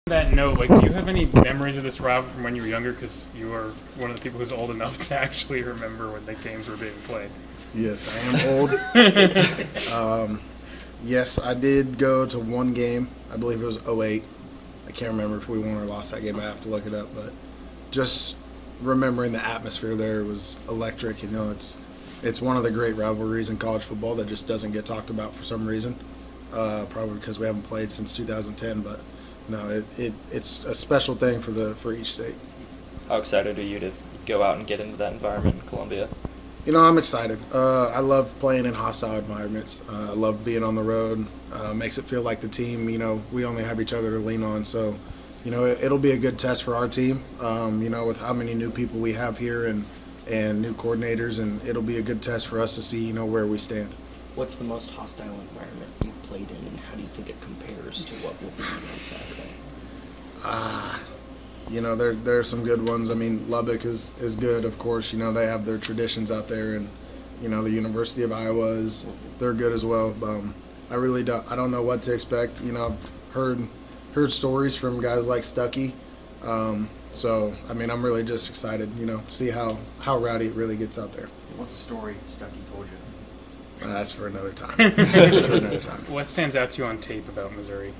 That note, like, do you have any memories of this rivalry from when you were younger? Because you are one of the people who's old enough to actually remember when the games were being played. Yes, I am old. Yes, I did go to one game. I believe it was '08. I can't remember if we won or lost that game. I have to look it up. But just remembering the atmosphere there was electric. You know, it's one of the great rivalries in college football that just doesn't get talked about for some reason. Probably because we haven't played since 2010. But no, it's a special thing for each state. How excited are you to go out and get into that environment in Columbia? You know, I'm excited. I love playing in hostile environments. I love being on the road. Makes it feel like the team, you know, we only have each other to lean on. So, you know, it'll be a good test for our team, you know, with how many new people we have here and new coordinators. And it'll be a good test for us to see, you know, where we stand. What's the most hostile environment you've played in, and how do you think it compares to what will be on Saturday? You know, there are some good ones. I mean, Lubbock is good, of course. You know, they have their traditions out there, and you know, the University of Iowa they're good as well. I don't know what to expect. You know, I've heard stories from guys like Stuckey. So I mean, I'm really just excited. You know, see how rowdy it really gets out there. What's the story Stuckey told you? That's for another time. That's for another time. What stands out to you on tape about Missouri?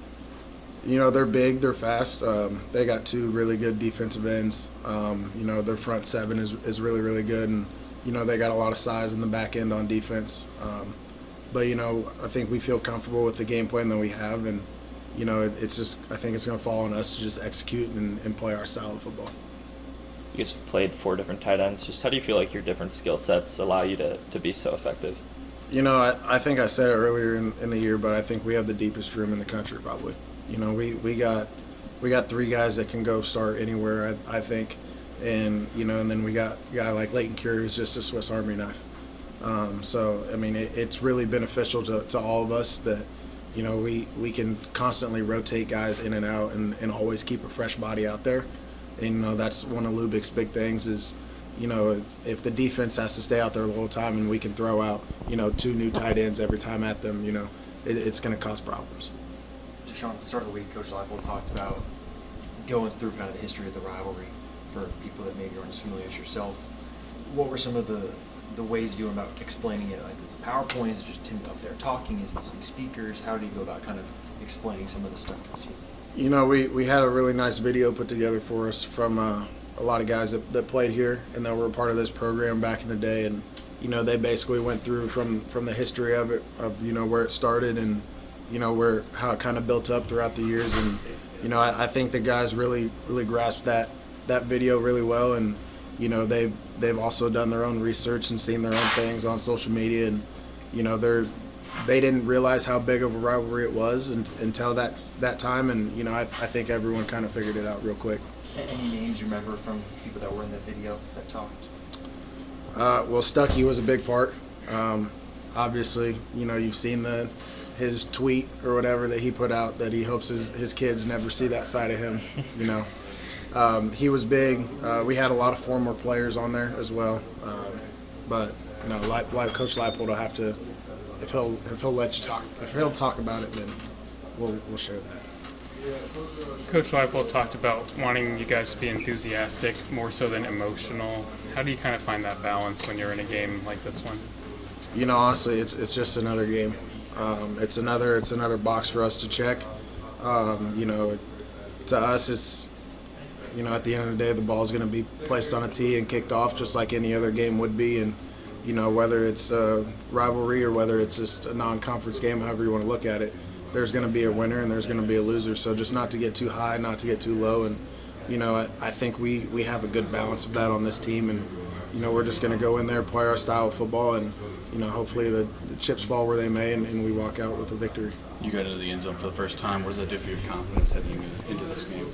You know, they're big, they're fast. They got two really good defensive ends. You know, their front seven is really, really good. And, you know, they got a lot of size in the back end on defense. But, you know, I think we feel comfortable with the game plan that we have. And, you know, I think it's going to fall on us to just execute and play our style of football. You guys have played 4 different tight ends. Just how do you feel like your different skill sets allow you to be so effective? You know, I think I said it earlier in the year, but I think we have the deepest room in the country probably. You know, we got 3 guys that can go start anywhere, I think, and you know, and then we got a guy like Leighton Curie who's just a Swiss Army knife. So I mean, it's really beneficial to all of us that, you know, we can constantly rotate guys in and out and always keep a fresh body out there. And you know, that's one of Lubick's big things is, you know, if the defense has to stay out there the whole time and we can throw out, you know, 2 new tight ends every time at them, you know, it's going to cause problems. Deshawn, at the start of the week, Coach Leipold talked about going through kind of the history of the rivalry for people that maybe aren't as familiar as yourself. What were some of the ways you went about explaining it? Like, is it PowerPoint? Is it just Tim up there talking? Is it using speakers? How do you go about kind of explaining some of the stuff to us? You know, we had a really nice video put together for us from a lot of guys that played here and that were a part of this program back in the day. And, you know, they basically went through from the history of it, of, you know, where it started and, you know, how it kind of built up throughout the years. And, you know, I think the guys really grasped that video really well. And, you know, they've also done their own research and seen their own things on social media. And, you know, they didn't realize how big of a rivalry it was until that time. And, you know, I think everyone kind of figured it out real quick. Any names you remember from people that were in the video that talked? Well, Stuckey was a big part. Obviously, you know, you've seen his tweet or whatever that he put out that he hopes his kids never see that side of him. You know, he was big. We had a lot of former players on there as well. But you know, like Coach Leipold will have to, if he'll let you talk, if he'll talk about it, then we'll share that. Coach Leipold talked about wanting you guys to be enthusiastic more so than emotional. How do you kind of find that balance when you're in a game like this one? You know, honestly, it's just another game. It's another box for us to check. You know, to us, it's, you know, at the end of the day, the ball is going to be placed on a tee and kicked off just like any other game would be. And, you know, whether it's a rivalry or whether it's just a non-conference game, however you want to look at it, there's going to be a winner and there's going to be a loser. So just not to get too high, not to get too low. And, you know, I think we have a good balance of that on this team. And, you know, we're just going to go in there, play our style of football, and, you know, hopefully the chips fall where they may and we walk out with a victory. You got into the end zone for the first time. What does that do for your confidence heading into this game?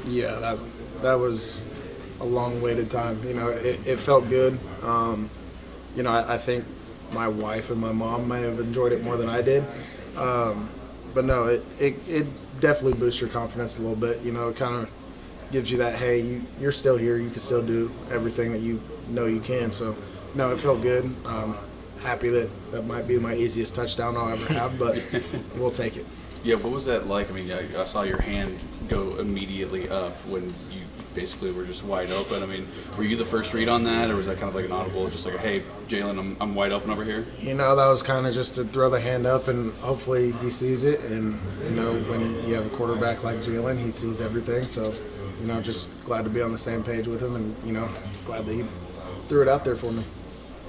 Yeah, that was a long-waited time. You know, it felt good. You know, I think my wife and my mom may have enjoyed it more than I did. But no, it definitely boosts your confidence a little bit. You know, it kind of gives you that, hey, you're still here. You can still do everything that you know you can. So, no, it felt good. Happy that might be my easiest touchdown I'll ever have, but we'll take it. Yeah, what was that like? I mean, I saw your hand go immediately up when you basically were just wide open. I mean, were you the first read on that, or was that kind of like an audible, just like, hey, Jalen, I'm wide open over here? You know, that was kind of just to throw the hand up, and hopefully he sees it. And, you know, when you have a quarterback like Jalen, he sees everything. So, you know, just glad to be on the same page with him, and, you know, glad that he threw it out there for me.